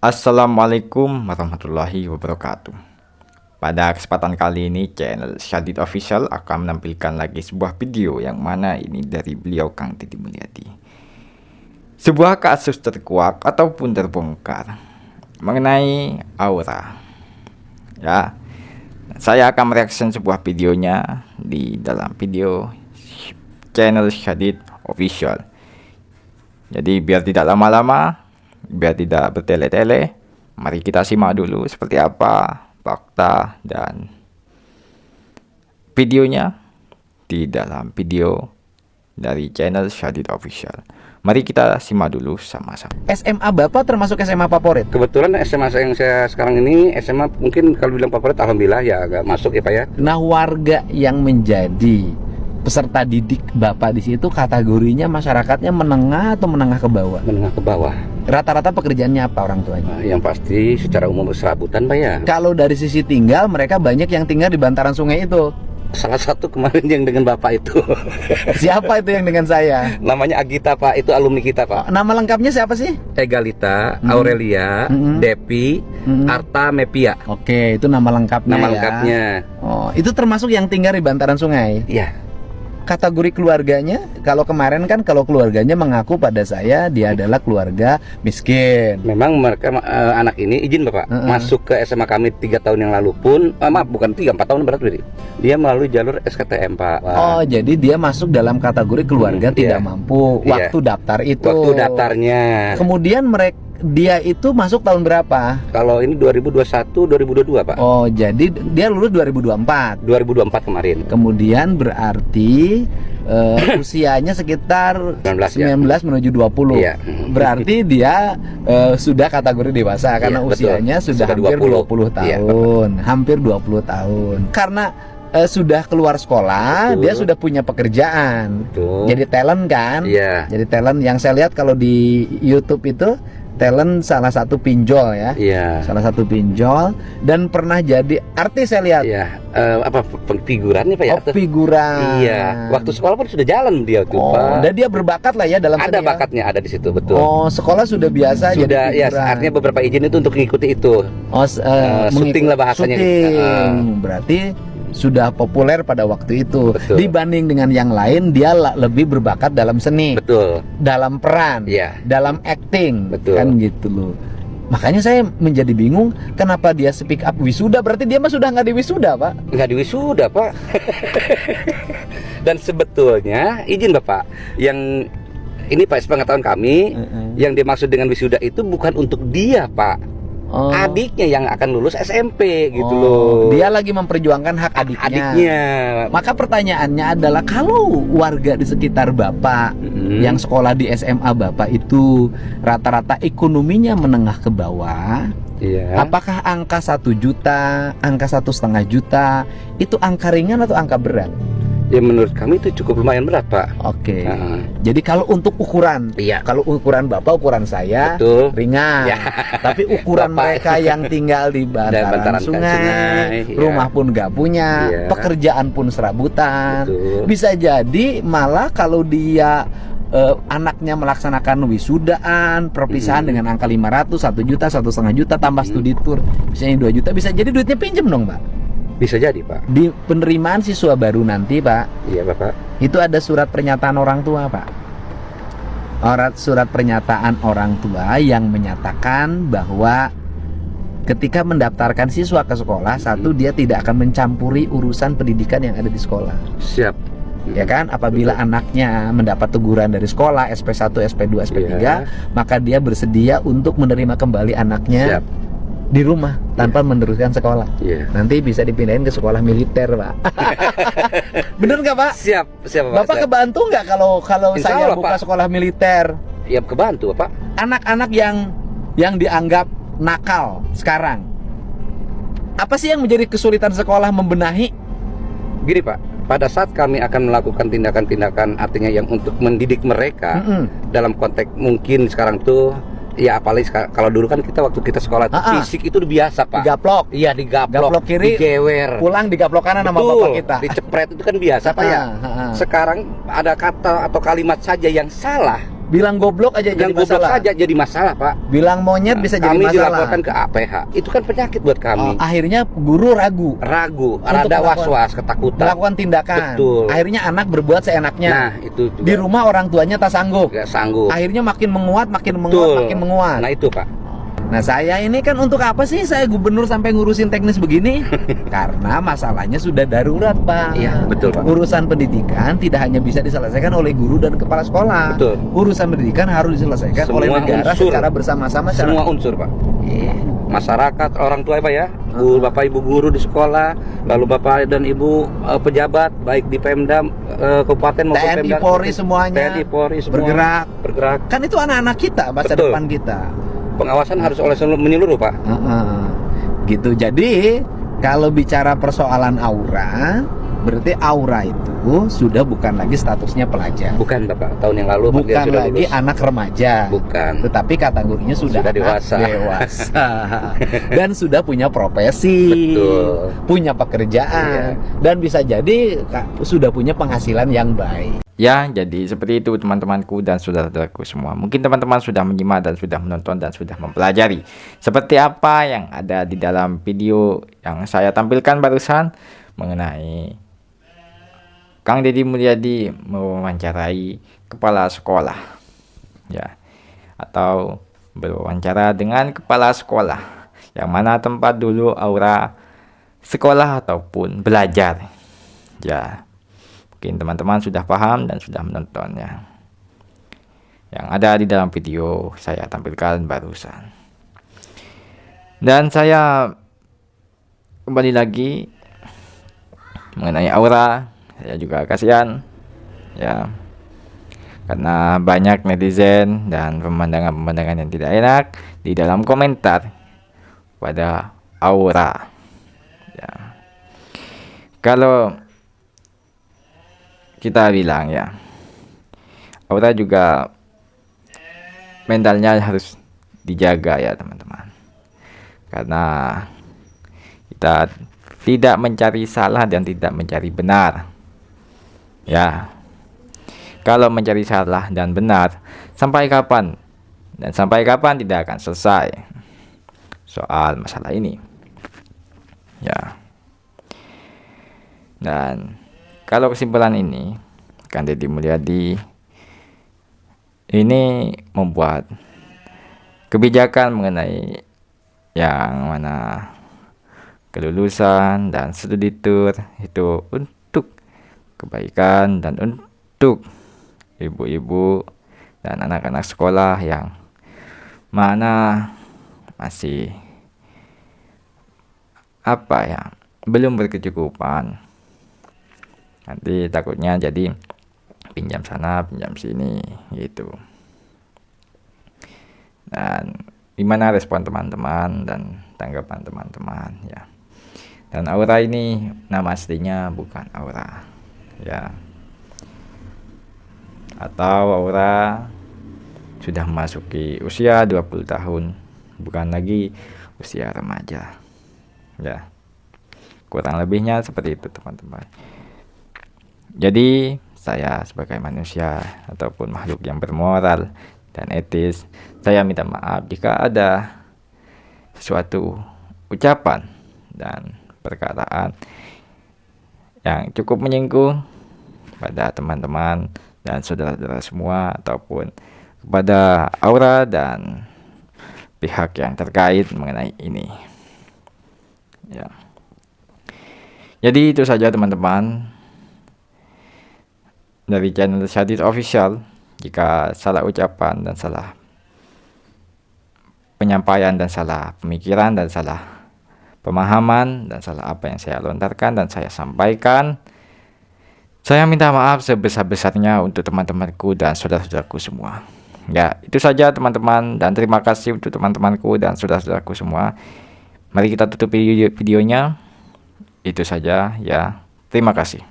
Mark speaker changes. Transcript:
Speaker 1: Assalamualaikum warahmatullahi wabarakatuh. Pada kesempatan kali ini channel Syadid Official akan menampilkan lagi sebuah video yang mana ini dari beliau Kang Deddy Mulyadi. Sebuah kasus terkuak ataupun terbongkar mengenai aura. Ya, saya akan mereaction sebuah videonya di dalam video channel Syadid Official. Jadi biar tidak lama-lama, biar tidak bertele-tele, mari kita simak dulu seperti apa fakta dan videonya di dalam video dari channel Syadid Official. Mari kita simak dulu sama-sama.
Speaker 2: SMA Bapak termasuk SMA favorit?
Speaker 3: Kebetulan SMA yang saya sekarang ini SMA mungkin kalau bilang favorit alhamdulillah ya agak masuk ya Pak ya.
Speaker 2: Nah, warga yang menjadi peserta didik Bapak di situ kategorinya masyarakatnya menengah atau menengah ke bawah?
Speaker 3: Menengah ke bawah.
Speaker 2: Rata-rata pekerjaannya apa orang tuanya?
Speaker 3: Yang pasti secara umum serabutan Pak ya.
Speaker 2: Kalau dari sisi tinggal, mereka banyak yang tinggal di bantaran sungai itu.
Speaker 3: Salah satu kemarin yang dengan Bapak itu.
Speaker 2: Siapa itu yang dengan saya?
Speaker 3: Namanya Agita Pak, itu alumni kita Pak.
Speaker 2: Nama lengkapnya siapa sih?
Speaker 3: Egalita, Aurelia, Depi, Arta Mepia.
Speaker 2: Oke, itu nama lengkapnya.
Speaker 3: Nama
Speaker 2: ya.
Speaker 3: lengkapnya.
Speaker 2: Oh, itu termasuk yang tinggal di bantaran sungai?
Speaker 3: Iya.
Speaker 2: Kategori keluarganya, kalau kemarin kan kalau keluarganya mengaku pada saya dia adalah keluarga miskin.
Speaker 3: Memang mereka anak ini izin Bapak masuk ke SMA kami 3 tahun yang lalu pun maaf bukan 3, 4 tahun berarti dia melalui jalur SKTM Pak.
Speaker 2: Oh, jadi dia masuk dalam kategori keluarga tidak mampu waktu daftar itu.
Speaker 3: Waktu daftarnya.
Speaker 2: Kemudian dia itu masuk tahun berapa?
Speaker 3: Kalau ini 2021 2022 Pak.
Speaker 2: Oh, jadi dia lulus 2024.
Speaker 3: 2024 kemarin.
Speaker 2: Kemudian berarti usianya sekitar 19 menuju 20.
Speaker 3: Iya.
Speaker 2: Berarti dia sudah kategori dewasa karena usianya sudah hampir 20 tahun. Hampir 20 tahun. Karena sudah keluar sekolah, dia sudah punya pekerjaan. Jadi talent kan?
Speaker 3: Iya.
Speaker 2: Jadi talent yang saya lihat kalau di YouTube itu talent salah satu pinjol ya.
Speaker 3: Iya.
Speaker 2: Salah satu pinjol dan pernah jadi artis saya lihat.
Speaker 3: Iya. Apa figurannya Pak ya?
Speaker 2: Oh, figuran.
Speaker 3: Iya. Waktu sekolah pun sudah jalan dia tuh Pak.
Speaker 2: Dan dia berbakat lah ya dalam
Speaker 3: ada
Speaker 2: seni,
Speaker 3: bakatnya ada di situ betul.
Speaker 2: Oh, sekolah sudah biasa
Speaker 3: sudah,
Speaker 2: jadi
Speaker 3: ya artinya beberapa izin itu untuk mengikuti itu.
Speaker 2: Oh,
Speaker 3: syuting lah bahasanya.
Speaker 2: Syuting. Berarti sudah populer pada waktu itu.
Speaker 3: Betul.
Speaker 2: Dibanding dengan yang lain dia lebih berbakat dalam seni.
Speaker 3: Betul.
Speaker 2: Dalam peran,
Speaker 3: ya.
Speaker 2: Dalam acting.
Speaker 3: Betul.
Speaker 2: Kan gitu loh. Makanya saya menjadi bingung kenapa dia speak up wisuda. Berarti dia mah sudah nggak di wisuda Pak?
Speaker 3: Nggak di wisuda Pak. Dan sebetulnya izin Bapak, yang ini Pak sepengetahuan kami, yang dimaksud dengan wisuda itu bukan untuk dia Pak. Adiknya yang akan lulus SMP gitu loh.
Speaker 2: Dia lagi memperjuangkan hak adiknya. Maka pertanyaannya adalah kalau warga di sekitar Bapak yang sekolah di SMA Bapak itu rata-rata ekonominya menengah ke bawah, apakah angka 1 juta, angka 1,5 juta itu angka ringan atau angka berat?
Speaker 3: Ya menurut kami itu cukup lumayan berat Pak.
Speaker 2: Oke. Jadi kalau untuk ukuran, kalau ukuran Bapak, ukuran saya ringan. Tapi ukuran mereka yang tinggal di bantaran sungai, rumah pun gak punya, pekerjaan pun serabutan, bisa jadi malah kalau dia anaknya melaksanakan wisudaan, perpisahan dengan angka 500, 1 juta, 1,5 juta tambah studi tour, misalnya 2 juta, bisa jadi duitnya pinjem dong Pak.
Speaker 3: Bisa jadi Pak.
Speaker 2: Di penerimaan siswa baru nanti Pak,
Speaker 3: iya Bapak,
Speaker 2: itu ada surat pernyataan orang tua Pak. Surat pernyataan orang tua yang menyatakan bahwa ketika mendaftarkan siswa ke sekolah, satu, dia tidak akan mencampuri urusan pendidikan yang ada di sekolah.
Speaker 3: Siap.
Speaker 2: Ya kan, apabila anaknya mendapat teguran dari sekolah SP1, SP2, SP3, maka dia bersedia untuk menerima kembali anaknya di rumah tanpa meneruskan sekolah. Nanti bisa dipindahin ke sekolah militer Pak. Bener nggak Pak?
Speaker 3: Siap Pak.
Speaker 2: Bapak kebantu nggak kalau saya buka sekolah militer?
Speaker 3: Ya kebantu Pak.
Speaker 2: Anak-anak yang dianggap nakal sekarang, apa sih yang menjadi kesulitan sekolah membenahi?
Speaker 3: Gini Pak, pada saat kami akan melakukan tindakan-tindakan artinya yang untuk mendidik mereka dalam konteks mungkin sekarang tuh ya apalagi kalau dulu kan kita waktu kita sekolah fisik itu biasa Pak.
Speaker 2: Digaplok.
Speaker 3: Iya digaplok.
Speaker 2: Gaplok kiri,
Speaker 3: digewer.
Speaker 2: Pulang digaplok kanan sama bapak kita.
Speaker 3: Dicepret itu kan biasa Pak ya. Sekarang ada kata atau kalimat saja yang salah
Speaker 2: Bilang goblok aja jadi
Speaker 3: Yang goblok
Speaker 2: masalah.
Speaker 3: saja jadi masalah, Pak.
Speaker 2: Bilang monyet bisa jadi
Speaker 3: Kami
Speaker 2: masalah.
Speaker 3: dilaporkan ke APH. Itu kan penyakit buat kami.
Speaker 2: Akhirnya guru ragu
Speaker 3: Rada
Speaker 2: melakukan-
Speaker 3: was-was, ketakutan.
Speaker 2: melakukan tindakan.
Speaker 3: Betul.
Speaker 2: Akhirnya anak berbuat seenaknya.
Speaker 3: Nah, itu juga
Speaker 2: Di rumah orang tuanya tak sanggup.
Speaker 3: nggak sanggup.
Speaker 2: Akhirnya makin menguat, makin menguat,
Speaker 3: Betul.
Speaker 2: makin menguat.
Speaker 3: Nah, itu, Pak.
Speaker 2: Nah, saya ini kan untuk apa sih saya gubernur sampai ngurusin teknis begini? Karena masalahnya sudah darurat, Pak.
Speaker 3: Iya, betul, Pak.
Speaker 2: Urusan pendidikan tidak hanya bisa diselesaikan oleh guru dan kepala sekolah.
Speaker 3: Betul.
Speaker 2: Urusan pendidikan harus diselesaikan oleh
Speaker 3: Semua
Speaker 2: negara
Speaker 3: unsur.
Speaker 2: secara bersama-sama.
Speaker 3: Semua unsur, Pak.
Speaker 2: Iya.
Speaker 3: Masyarakat, orang tua, Pak ya. Bapak Ibu guru di sekolah, lalu Bapak dan Ibu pejabat baik di Pemda kabupaten maupun
Speaker 2: TNI
Speaker 3: Pemda,
Speaker 2: Polri semuanya
Speaker 3: TNI Polri semua
Speaker 2: bergerak. Kan itu anak-anak kita, masa
Speaker 3: Betul.
Speaker 2: depan kita.
Speaker 3: Pengawasan harus oleh seluruh menyeluruh, Pak.
Speaker 2: Gitu. Jadi kalau bicara persoalan aura, berarti aura itu sudah bukan lagi statusnya pelajar,
Speaker 3: Bukan, Bapak. Tahun yang lalu Pak, dia
Speaker 2: bukan
Speaker 3: sudah
Speaker 2: lagi
Speaker 3: lulus.
Speaker 2: anak remaja,
Speaker 3: Bukan.
Speaker 2: tetapi kategorinya sudah
Speaker 3: Sudah
Speaker 2: anak
Speaker 3: dewasa.
Speaker 2: dan sudah punya profesi,
Speaker 3: Betul.
Speaker 2: punya pekerjaan, dan bisa jadi sudah punya penghasilan yang baik.
Speaker 1: Ya, jadi seperti itu teman-temanku dan saudara-saudaraku semua. Mungkin teman-teman sudah menyimak dan sudah menonton dan sudah mempelajari seperti apa yang ada di dalam video yang saya tampilkan barusan mengenai Kang Deddy Mulyadi mewawancarai kepala sekolah. Ya. Atau berwawancara dengan kepala sekolah yang mana tempat dulu aura sekolah ataupun belajar. Ya. Mungkin teman-teman sudah paham dan sudah menontonnya. Yang ada di dalam video saya tampilkan barusan. Dan saya kembali lagi mengenai aura. Saya juga kasihan ya, karena banyak netizen dan pemandangan-pemandangan yang tidak enak di dalam komentar pada aura ya. Kalau kita bilang ya, aura juga mentalnya harus dijaga ya teman-teman, karena kita tidak mencari salah dan tidak mencari benar ya. Kalau mencari salah dan benar, sampai kapan dan sampai kapan tidak akan selesai soal masalah ini ya. Dan kalau kesimpulan ini, Kang Deddy Mulyadi ini membuat kebijakan mengenai yang mana kelulusan dan studi tour itu untuk kebaikan dan untuk ibu-ibu dan anak-anak sekolah yang mana masih belum berkecukupan. Nanti takutnya jadi pinjam sana pinjam sini gitu. Dan gimana respon teman-teman dan tanggapan teman-teman ya. Dan aura ini nama aslinya bukan aura ya, atau aura sudah memasuki usia 20 tahun, bukan lagi usia remaja ya. Kurang lebihnya seperti itu teman-teman. Jadi saya sebagai manusia ataupun makhluk yang bermoral dan etis, saya minta maaf jika ada sesuatu ucapan dan perkataan yang cukup menyinggung pada teman-teman dan saudara-saudara semua, ataupun kepada aura dan pihak yang terkait mengenai ini ya. Jadi itu saja teman-teman dari channel Syadid Official. Jika salah ucapan dan salah penyampaian dan salah pemikiran dan salah pemahaman dan salah apa yang saya lontarkan dan saya sampaikan, saya minta maaf sebesar-besarnya untuk teman-temanku dan saudara-saudaraku semua. Ya, itu saja teman-teman, dan terima kasih untuk teman-temanku dan saudara-saudaraku semua. Mari kita tutup videonya. Itu saja ya. Terima kasih.